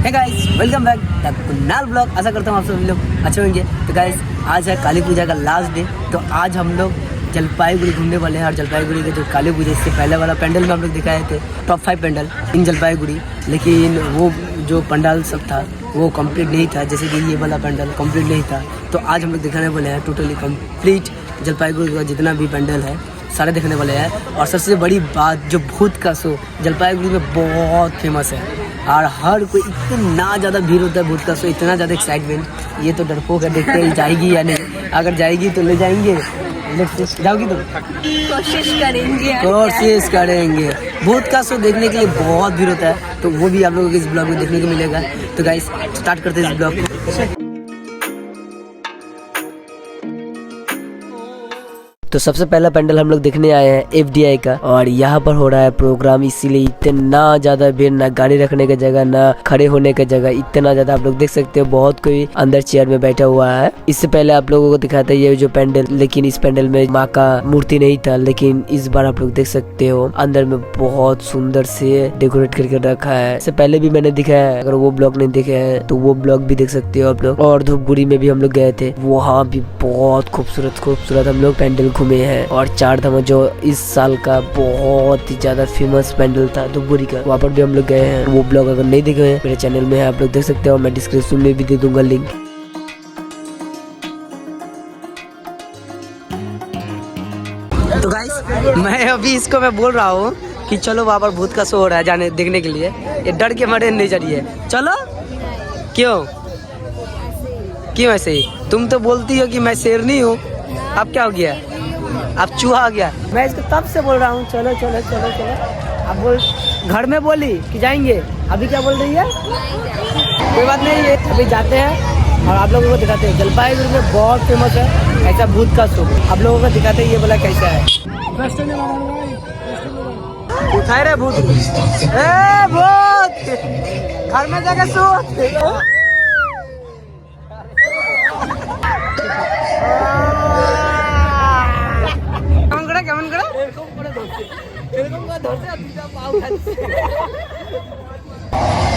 Hey guys, welcome back to Kunal blog. आशा करता हूँ आप सभी लोग अच्छे होंगे। तो गाइस, आज है काली पूजा का लास्ट डे। तो आज हम लोग जलपाईगुड़ी घूमने वाले हैं। और जलपाईगुड़ी के जो काली पूजा इससे पहले वाला पंडाल में हम लोग दिखाए थे टॉप 5 पंडाल इन जलपाईगुड़ी, लेकिन वो जो पंडाल सब था वो कंप्लीट नहीं था। जैसे कि ये वाला पंडाल कंप्लीट नहीं था। तो आज हम लोग दिखाने वाले हैं टोटली कंप्लीट जलपाईगुड़ी का जितना भी पंडाल है सारे देखने वाले हैं। और सबसे बड़ी बात, जो भूत का शो जलपाईगुड़ी में बहुत फेमस है और हर कोई इतना ज़्यादा भीड़ होता है। भूत का शो इतना ज़्यादा एक्साइटमेंट, ये तो डरपोक है, देखते ही जाएगी या नहीं। अगर जाएगी तो ले जाएंगे, जाओगी तो कोशिश करेंगे। भूत का शो देखने के लिए बहुत भीड़ होता है, तो वो भी आप लोगों को इस ब्लॉग में देखने को मिलेगा। तो गाइस, स्टार्ट करते हैं इस ब्लॉग को। तो सबसे पहला पंडल हम लोग देखने आए हैं FDI का, और यहाँ पर हो रहा है प्रोग्राम, इसीलिए इतना ज्यादा भीड़, ना गाड़ी रखने की जगह ना खड़े होने की जगह, इतना ज्यादा आप लोग देख सकते हो। बहुत कोई अंदर चेयर में बैठा हुआ है। इससे पहले आप लोगों को दिखाता है ये जो पंडल, लेकिन इस पंडल में माँ का मूर्ति नहीं था, लेकिन इस बार आप लोग देख सकते हो अंदर में बहुत सुंदर से डेकोरेट करके रखा है। इससे पहले भी मैंने दिखाया है, अगर वो ब्लॉग नहीं देखे हैं तो वो ब्लॉग भी देख सकते हो आप लोग। और धूपगुड़ी में भी हम लोग गए थे, वहाँ भी बहुत खूबसूरत हम लोग पंडल में है। और चार धाम जो इस साल का बहुत ही ज्यादा फेमस पेंडल था धूपगुड़ी का, वहाँ पर भी हम लोग गए हैं। वो ब्लॉग अगर नहीं देखे हैं मेरे चैनल में है, आप लोग देख सकते हो। मैं डिस्क्रिप्शन में भी दे दूंगा लिंक। तो गाइस, मैं अभी इसको मैं बोल रहा हूँ कि चलो वहाँ पर भूत का शो हो रहा है जाने देखने के लिए। ये डर के मारे नहीं चलिए, चलो। क्यों ऐसे ही? तुम तो बोलती हो कि मैं शेरनी हूँ, अब क्या हो गया? अब चूहा आ गया। मैं इसको तब से बोल रहा हूँ चलो चलो चलो चलो। अब बोल, घर में बोली कि जाएंगे, अभी क्या बोल रही है? कोई बात नहीं है, अभी जाते हैं और आप लोगों को दिखाते हैं। जलपाईगुड़ी में बहुत फेमस है ऐसा भूत का शो, आप लोगों को दिखाते हैं ये बोला कैसा है। उठाए रे भूत, भूत घर में जाकर सो।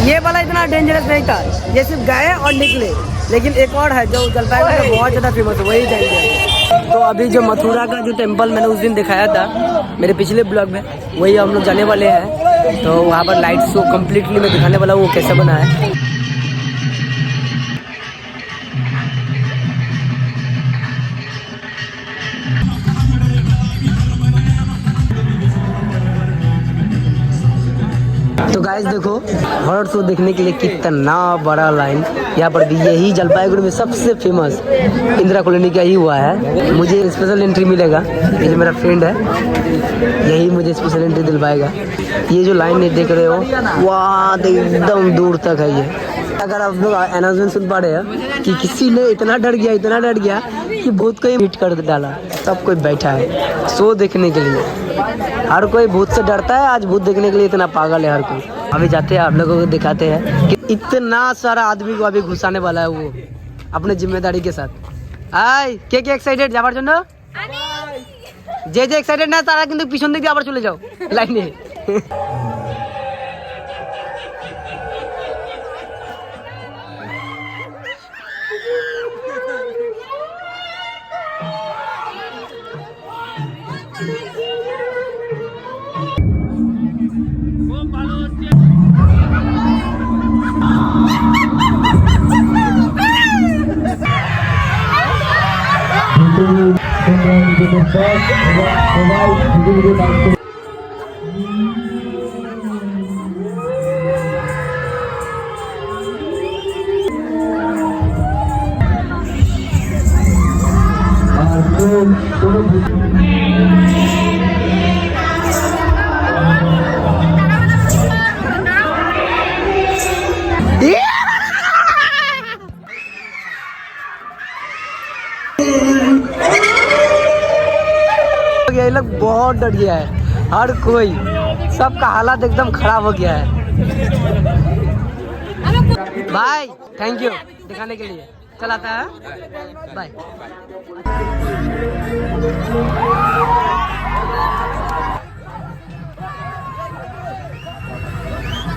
ये वाला इतना डेंजरस नहीं था, ये सिर्फ गए और निकले। लेकिन एक और है जो जलपाईगुड़ी में बहुत ज़्यादा फेमस है, वही जाएंगे। तो अभी जो मथुरा का जो टेम्पल मैंने उस दिन दिखाया था मेरे पिछले ब्लॉग में, वही हम लोग जाने वाले हैं। तो वहाँ पर लाइट शो कम्प्लीटली मैं दिखाने वाला हूँ वो कैसा बना है। तो गाइस देखो, हॉरर शो देखने के लिए कितना बड़ा लाइन। यहाँ पर भी यही जलपाईगुड़ी में सबसे फेमस इंदिरा कॉलोनी का ही हुआ है। मुझे स्पेशल एंट्री मिलेगा, ये जो मेरा फ्रेंड है यही मुझे स्पेशल एंट्री दिलवाएगा। ये जो लाइन नहीं देख रहे हो वहाँ एकदम दूर तक है ये। अगर आप लोग अनाउंसमेंट सुन पा रहे हैं कि किसी ने इतना डर गया कि भूत को ही हिट कर डाला। सब कोई बैठा है शो देखने के लिए, हर कोई भूत से डरता है। आज भूत देखने के लिए इतना पागल है हर कोई। अभी जाते हैं, आप लोगों को दिखाते हैं कि इतना सारा आदमी को अभी घुसाने वाला है वो अपने जिम्मेदारी के साथ। आय के एक्साइटेड যাবার জন্য? যে एक्साइटेड না তারা কিন্তু পিছন দিকে আবার চলে যাও লাইনে। ये लोग बहुत डर गया है, हर कोई, सबका हालत एकदम खराब हो गया है। भाई थैंक यू दिखाने के लिए, चलाता है बाय।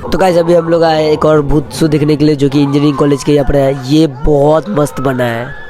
तो गाइस अभी हम लोग आए एक और भूत शो देखने के लिए, जो कि इंजीनियरिंग कॉलेज के यहाँ पर है। ये बहुत मस्त बना है।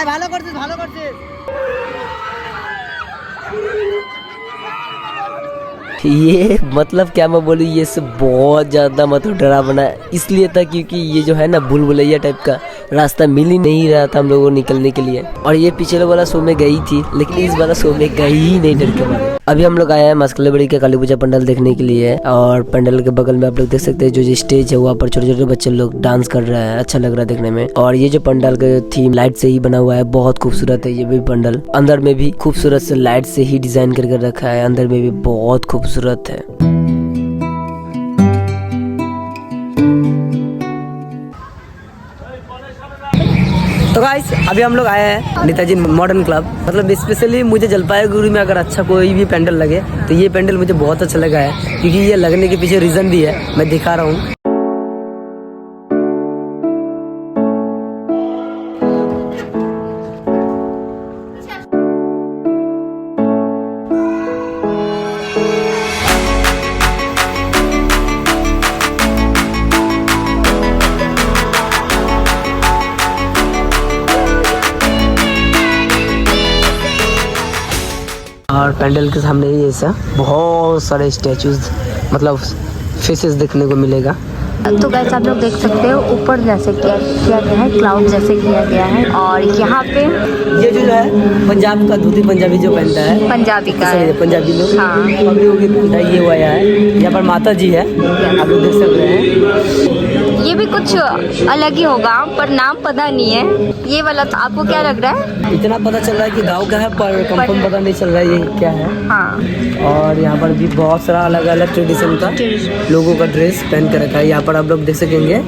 ভালো করছিস ভালো করছিস। ये मतलब क्या मैं बोलूँ, ये सब बहुत ज़्यादा मतलब डरावना इसलिए था क्योंकि ये जो है ना भूल भुलैया टाइप का रास्ता मिल ही नहीं रहा था हम लोगों को निकलने के लिए। और ये पिछले वाला शो में गई थी, लेकिन इस वाला शो में गई ही नहीं डर के मारे। अभी हम लोग आए हैं मस्कलेबड़ी के काली पूजा पंडाल देखने के लिए। और पंडाल के बगल में आप लोग देख सकते हैं जो स्टेज है वहाँ पर छोटे छोटे बच्चे लोग डांस कर रहे हैं। अच्छा लग रहा है देखने में। और ये जो पंडाल का थीम लाइट से ही बना हुआ है, बहुत खूबसूरत है ये भी पंडाल। अंदर में भी खूबसूरत से लाइट से ही डिजाइन करके रखा है, अंदर में भी बहुत खूबसूरत है। तो गाइस अभी हम लोग आए हैं नेताजी मॉडर्न क्लब। मतलब स्पेशली मुझे जलपाईगुड़ी में अगर अच्छा कोई भी पेंडल लगे तो ये पेंडल मुझे बहुत अच्छा लगा है, क्योंकि ये लगने के पीछे रीजन भी है, मैं दिखा रहा हूँ। और पैंडल के सामने ही ऐसा बहुत सारे स्टैचूज मतलब फेसेस देखने को मिलेगा। तो गाइस आप लोग देख सकते हो ऊपर जैसे किया गया है, क्लाउड जैसे किया गया है। और यहाँ पे ये जो है पंजाब का धोती पंजाबी जो पहनता है, पंजाबी का है। पंजाबी लोग हाँ। ये हुआ है। यहाँ पर माता जी है, आप लोग देख सकते हैं। ये भी कुछ अलग ही होगा पर नाम पता नहीं है ये वाला। तो आपको क्या लग रहा है? इतना पता चल रहा है कि गांव का है, पर कंफर्म पता नहीं चल रहा है ये क्या है। हाँ। और यहाँ पर भी बहुत सारा अलग अलग ट्रेडिशन का लोगों का ड्रेस पहन के रखा है। यहाँ पर आप लोग देख सकेंगे।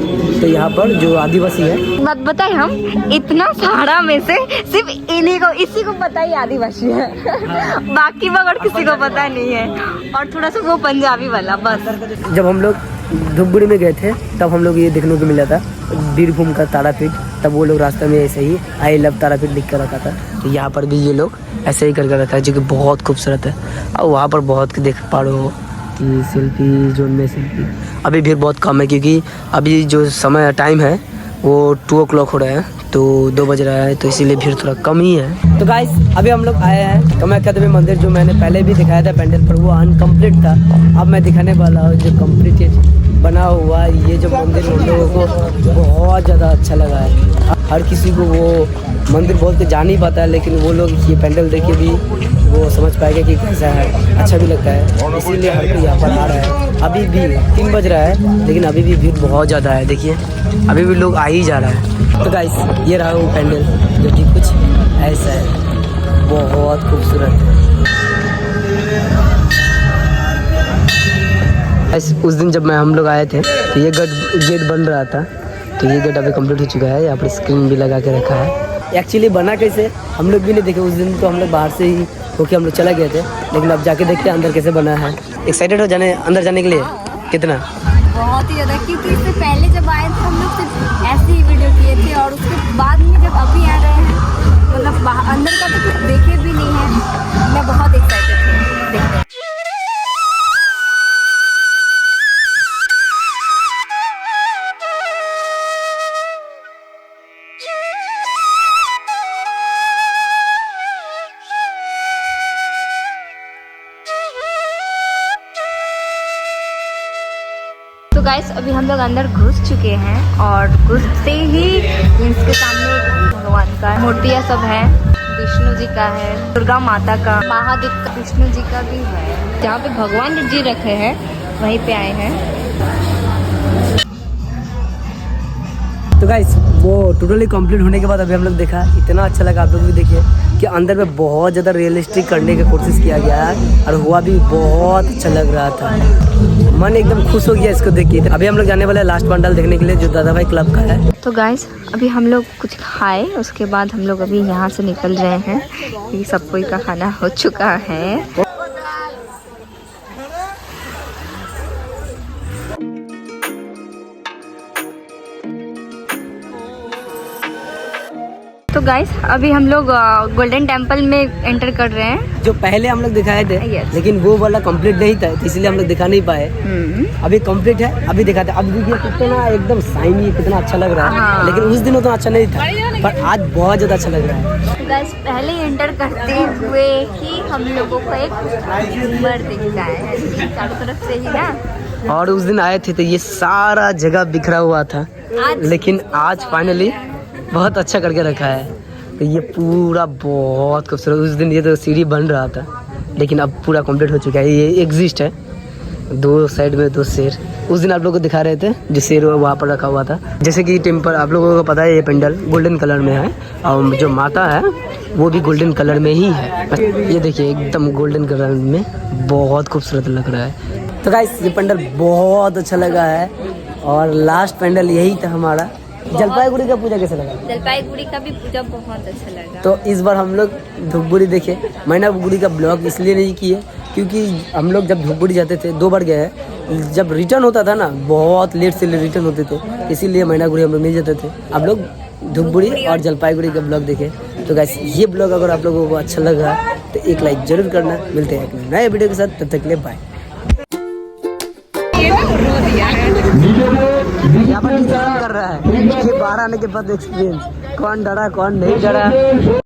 तो यहाँ पर जो आदिवासी है, बात बताए हम इतना सारा में से सिर्फ इन्हीं को इसी को पता ही आदिवासी है। बाकी मगर किसी को पता नहीं है। और थोड़ा सा वो पंजाबी वाला बस। जब हम लोग धूपगुड़ी में गए थे तब हम लोग ये देखने को मिला था बीरभूम का तारापीठ। तब वो लोग रास्ते में ऐसे ही आई लव तारापीठ लिख कर रखा था। तो यहाँ पर भी ये लोग ऐसे ही करके रखा है, जो कि बहुत खूबसूरत है। और वहाँ पर बहुत देख पा रहे हो कि सेल्फी जोन में सेल्फी। अभी भीड़ बहुत कम है, क्योंकि अभी जो समय टाइम है वो 2 o'clock हो रहा है, तो 2 बज रहा है, तो इसीलिए भीड़ थोड़ा कम ही है। तो गाइस अभी हम लोग आए हैं कामाख्या देवी मंदिर, जो मैंने पहले भी दिखाया था पैंडल पर, वो अनकम्प्लीट था। अब मैं दिखाने वाला हूँ जो कम्प्लीटेड बना हुआ ये जो मंदिर उन लोगों को बहुत ज़्यादा अच्छा लगा है। हर किसी को वो मंदिर बोल के जान ही पाता है, लेकिन वो लोग ये पैंडल देख के भी वो समझ पाएगा कि कैसा है, अच्छा भी लगता है, इसीलिए हर कोई यहाँ पर आ रहा है। अभी भी 3 बज रहा है, लेकिन अभी भी भीड़ बहुत ज़्यादा है। देखिए अभी भी लोग आ ही जा रहा है। तो गाइस ये रहा वो पैंडल, जो कि कुछ ऐसा है, बहुत खूबसूरत है। उस दिन जब हम लोग आए थे तो ये गेट बन रहा था, तो ये गेट अभी कंप्लीट हो चुका है। यहाँ पर स्क्रीन भी लगा के रखा है। एक्चुअली बना कैसे हम लोग भी नहीं देखे उस दिन, तो हम लोग बाहर से ही होके हम लोग चले गए थे, लेकिन अब जाके देखते हैं अंदर कैसे बना है। एक्साइटेड हो जाने अंदर जाने के लिए कितना? बहुत ही ज़्यादा, क्योंकि इससे पहले जब आए थे हम लोग सिर्फ ऐसे ही वीडियो किए थे। और उसके बाद में जब अभी आ रहे हैं, मतलब अंदर का तो कुछ देखे भी नहीं है। मैं बहुत एक्साइटेड हूँ देखने। तो गाइस अभी हम लोग अंदर घुस चुके हैं, और घुसते ही इसके सामने भगवान का मूर्तियाँ सब है। विष्णु जी का है, दुर्गा माता का, महादेव का, विष्णु जी का भी है। जहाँ पे भगवान जी रखे हैं वहीं पे आए हैं। तो गाइस वो टोटली कंप्लीट होने के बाद अभी हम लोग देखा, इतना अच्छा लगा। आप लोग भी देखिए कि अंदर में बहुत ज़्यादा रियलिस्टिक करने की कोशिश किया गया है और हुआ भी बहुत अच्छा लग रहा था। मन एकदम खुश हो गया इसको देख के। अभी हम लोग जाने वाले हैं लास्ट पंडाल देखने के लिए जो दादा भाई क्लब का है। तो गाइस अभी हम लोग कुछ खाए, उसके बाद हम लोग अभी यहाँ से निकल रहे हैं क्योंकि सब कोई का खाना हो चुका है। तो गाइस अभी हम लोग गोल्डन टेम्पल में एंटर कर रहे हैं। जो पहले हम लोग दिखाए थे Yes. लेकिन वो वाला कंप्लीट नहीं था, तो इसलिए हम लोग दिखा नहीं पाए। अभी कंप्लीट है, अभी दिखाते। अब देखिए कितना एकदम शाइनी, कितना अच्छा लग रहा है। हाँ। लेकिन उस दिन उतना अच्छा नहीं था, पर आज बहुत ज़्यादा अच्छा लग रहा है। तो गाइस पहले एंटर करते हुए ही हम लोगों को एक झूमर दिखता है चारों तरफ से ही ना। और उस दिन आए थे तो ये सारा जगह बिखरा हुआ था, लेकिन आज फाइनली बहुत अच्छा करके रखा है। तो ये पूरा बहुत खूबसूरत। उस दिन ये तो सीढ़ी बन रहा था, लेकिन अब पूरा कंप्लीट हो चुका है। ये एग्जिस्ट है, दो साइड में दो शेर। उस दिन आप लोगों को दिखा रहे थे जो शेर वहाँ पर रखा हुआ था। जैसे कि टेम्पल आप लोगों को पता है, ये पेंडल गोल्डन कलर में है और जो माता है वो भी गोल्डन कलर में ही है। ये देखिए एकदम गोल्डन कलर में बहुत खूबसूरत लग रहा है। तो गाइस ये पेंडल बहुत अच्छा लगा है और लास्ट पेंडल यही था हमारा। जलपाईगुड़ी का पूजा कैसा लगा? जलपाईगुड़ी का भी पूजा बहुत अच्छा लगा। तो इस बार हम लोग धूपगुड़ी देखे। मैनागुड़ी का ब्लॉग इसलिए नहीं किए क्योंकि हम लोग जब धूपगुड़ी जाते थे 2 बार गए हैं, जब रिटर्न होता था ना बहुत लेट से रिटर्न होते थे, इसीलिए मैनागुड़ी हम लोग नहीं जाते थे। आप लोग धूपगुड़ी और जलपाईगुड़ी का ब्लॉग देखे। तो गाइस ये ब्लॉग अगर आप लोगों को अच्छा लगा तो एक लाइक जरूर करना। मिलते हैं एक नए वीडियो के साथ, तब तक के लिए बाय। यहाँ पर कर रहा है ये बाहर आने के बाद एक्सपीरियंस, कौन डरा कौन नहीं डरा।